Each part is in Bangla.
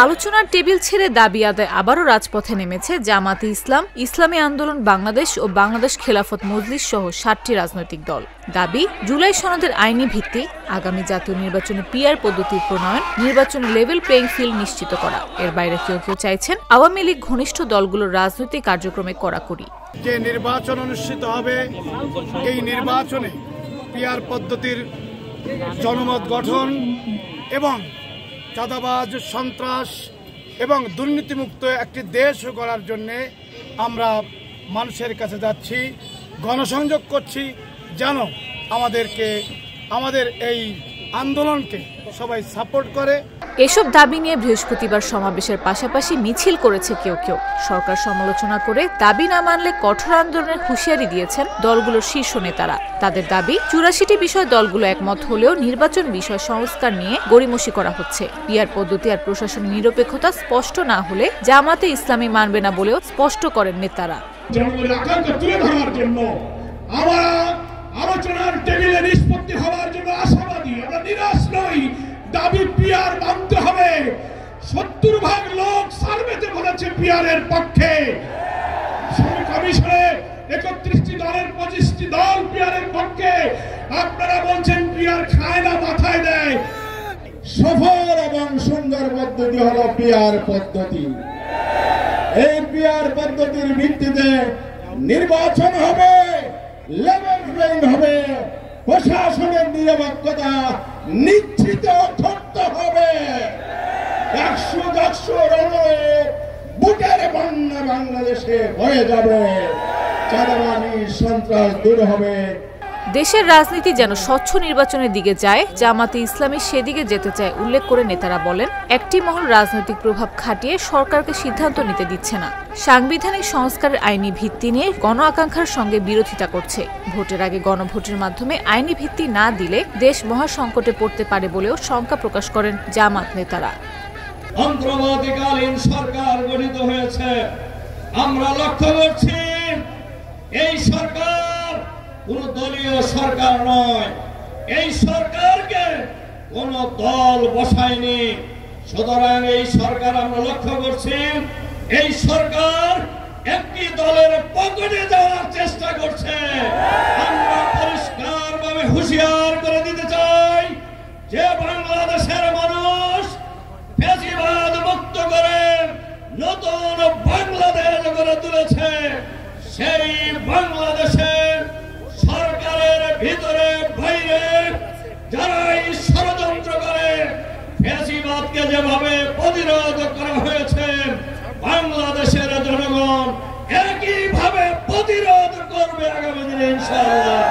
আলোচনার টেবিল ছেড়ে দাবি আদায় আবারও রাজপথে নেমেছে জামাতে ইসলাম, ইসলামী আন্দোলন বাংলাদেশ ও বাংলাদেশ খেলাফত মজলিস সহ ৭টি রাজনৈতিক দল। দাবি, জুলাই সনদের আইনি ভিত্তি, আগামী জাতীয় নির্বাচনে পিআর পদ্ধতির প্রণয়ন, নির্বাচনে লেভেল প্লেইং ফিল্ড নিশ্চিত করা। এর বাইরে কেউ কেউ চাইছেন আওয়ামী লীগ ঘনিষ্ঠ দলগুলোর রাজনৈতিক কার্যক্রমে কড়াকড়ি। যে নির্বাচন অনুষ্ঠিত হবে, এই নির্বাচনে পিআর পদ্ধতির জনমত গঠন এবং চাঁদাবাজ, সন্ত্রাস এবং দুর্নীতিমুক্ত একটি দেশ গড়ার জন্য আমরা মানুষের কাছে যাচ্ছি, গণসংযোগ করছি, যেন আমাদের এই আন্দোলনকে সবাই সাপোর্ট করে। এসব দাবি নিয়ে বৃহস্পতিবার সমাবেশের পাশাপাশি মিছিল করেছে কেউ কেউ। সরকার সমালোচনা করে দাবি না মানলে কঠোর আন্দোলনের হুঁশিয়ারি দিয়েছেন দলগুলোর শীর্ষ নেতারা। তাদের দাবি, ৮৪টি বিষয় দলগুলো একমত হলেও নির্বাচন বিষয় সংস্কার নিয়ে গড়িমসি করা হচ্ছে। পিআর পদ্ধতি আর প্রশাসনের নিরপেক্ষতা স্পষ্ট না হলে জামাতে ইসলামী মানবে না বলেও স্পষ্ট করেন নেতারা। জনগণের আকাঙ্ক্ষা তুলে ধরার জন্য আমরা আলোচনার টেবিলে নিষ্পত্তি হওয়ার জন্য আশাবাদী, আমরা নিরাশ নই। দাবি পিআর মানতে হবে। ৭০% লোক সার্ভেতে বলেছে পিআরের পক্ষে। কমিশনে ৩১টি দলের ২৫টি দল পিআরের পক্ষে। আপনারা বলছেন পিআর খায় না, মাথায় দেয়। সফল এবং সুন্দর পদ্ধতি হলো পিআর পদ্ধতি। এই পিআর পদ্ধতির ভিত্তিতে নির্বাচন হবে, লেভেল প্লেইং হবে, প্রশাসনের নিরপেক্ষতা নিশ্চিত করতে হবে। ১০০ রণে বুটের বন্যা বাংলাদেশে হয়ে যাবে, চাঁদাবাজি সন্ত্রাস দূর হবে। দেশের রাজনীতি যেন স্বচ্ছ নির্বাচনের দিকে যায়, জামাতে ইসলামী সেদিকে যেতে চায় উল্লেখ করে নেতারা বলেন, একটি মহল রাজনৈতিক প্রভাব খাটিয়ে সরকারকে সিদ্ধান্ত নিতে দিচ্ছে না। সাংবিধানিক সংস্কারের আইনি ভিত্তি নিয়ে গণ আকাঙ্ক্ষার সঙ্গে বিরোধিতা করছে। ভোটের আগে গণভোটের মাধ্যমে আইনি ভিত্তি না দিলে দেশ মহাসংকটে পড়তে পারে বলেও শঙ্কা প্রকাশ করেন জামাত নেতারা। অন্তর্বর্তীকালীন সরকার গঠিত হয়েছে। আমরা লক্ষ্য করছি এই সরকার কোন দলীয় সরকার নয়। এই সরকারকে কোন দল বসায়নি। সুতরাং এই সরকার আমরা লক্ষ্য করছি, এই সরকার একটি দলের পকেটে যাওয়ার চেষ্টা করছে। আমরা পরিষ্কারভাবে হুঁশিয়ার করে দিতে চাই যে বাংলাদেশের মানুষ ফ্যাসিবাদ মুক্ত করে নতুন বাংলাদেশ গড়ে তুলেছে। সেই বাংলাদেশের সরকারের ভিতরে বাইরে যারাই ষড়যন্ত্র করে ফ্যাসিবাদকে যেভাবে প্রতিরোধ করা হয়েছে, বাংলাদেশের জনগণ একইভাবে প্রতিরোধ করবে আগামী দিনে ইনশাআল্লাহ।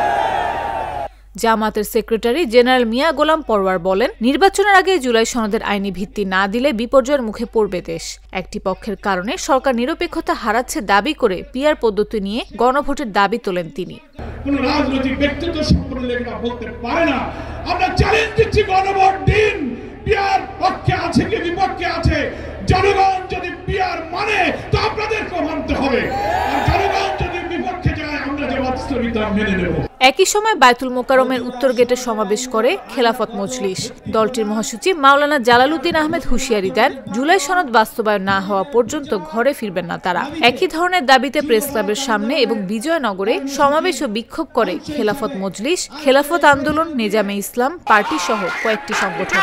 জামাতের সেক্রেটারি জেনারেল মিয়া গোলাম পরওয়ার বলেন, নির্বাচনের আগে জুলাই সনদের আইনি ভিত্তি না দিলে বিপর্যয়ের মুখে পড়বে দেশ। একটি পক্ষের কারণে সরকার নিরপেক্ষতা হারাচ্ছে দাবি করে পিআর পদ্ধতি নিয়ে গণভোটের দাবি তোলেন তিনি। কোন রাজনৈতিক ব্যক্তিত্ব সম্পর্কে লেখা বলতে পারে না। আমরা চ্যালেঞ্জ দিচ্ছি, গণভোট দিন। পিআর পক্ষে আছে কি বিপক্ষে আছে, জনগণ যদি পিআর মানে তো আপনাদেরকে মানতে হবে। আর জনগণ যদি বিপক্ষে যায়, আমরা জামাত ইসলামী তা মেনে নেব। একই সময় বায়তুল মোকাররমের উত্তর গেটে সমাবেশ করে খেলাফত মজলিস। দলটির মহাসচিব মাওলানা জালালউদ্দিন আহমেদ হুঁশিয়ারি দেন, জুলাই সনদ বাস্তবায়ন না হওয়া পর্যন্ত ঘরে ফিরবেন না তারা। একই ধরনের দাবিতে প্রেস ক্লাবের সামনে এবং বিজয়নগরে সমাবেশ ও বিক্ষোভ করে খেলাফত মজলিস, খেলাফত আন্দোলন, নেজামে ইসলাম পার্টি সহ কয়েকটি সংগঠন।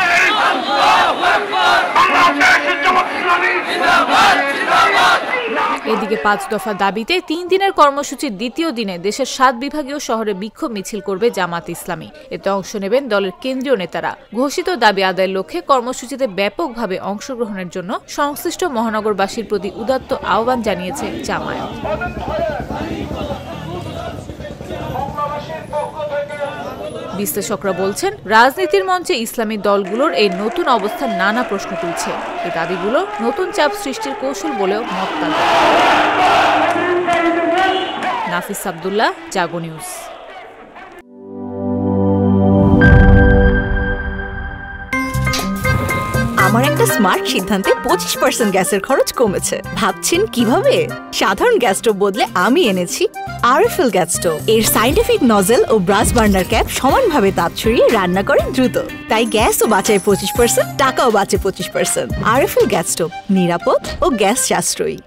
এদিকে ৫ দফা দাবিতে ৩ দিনের কর্মসূচির দ্বিতীয় দিনে দেশের ৭ বিভাগীয় শহরে বিক্ষোভ মিছিল করবে জামাত ইসলামী। এতে অংশ নেবেন দলের কেন্দ্রীয় নেতারা। ঘোষিত দাবি আদায়ের লক্ষ্যে কর্মসূচিতে ব্যাপকভাবে অংশগ্রহণের জন্য সংশ্লিষ্ট মহানগরবাসীর প্রতি উদাত্ত আহ্বান জানিয়েছে জামায়াত। বিশ্লেষকরা বলছেন, রাজনীতির মঞ্চে ইসলামী দলগুলোর এই নতুন অবস্থান নানা প্রশ্ন তুলছে। এই দাবিগুলো নতুন চাপ সৃষ্টির কৌশল বলেও মত তাদের। নাফিস আব্দুল্লাহ, জাগো নিউজ। আমার একটা স্মার্ট সিদ্ধান্তে 25% গ্যাসের খরচ কমেছে। ভাবছেন কিভাবে? সাধারণ গ্যাস স্টোভ বদলে আমি এনেছি আরএফএল গ্যাস স্টোভ। এর সাইন্টিফিক নজল ও ব্রাস বার্নার ক্যাপ সমানভাবে তাপ ছড়িয়ে রান্না করে দ্রুত, তাই গ্যাসও বাঁচায় 25%, টাকাও বাঁচে 25%। আরএফএল গ্যাস স্টোভ নিরাপদ ও গ্যাস সাশ্রয়ী।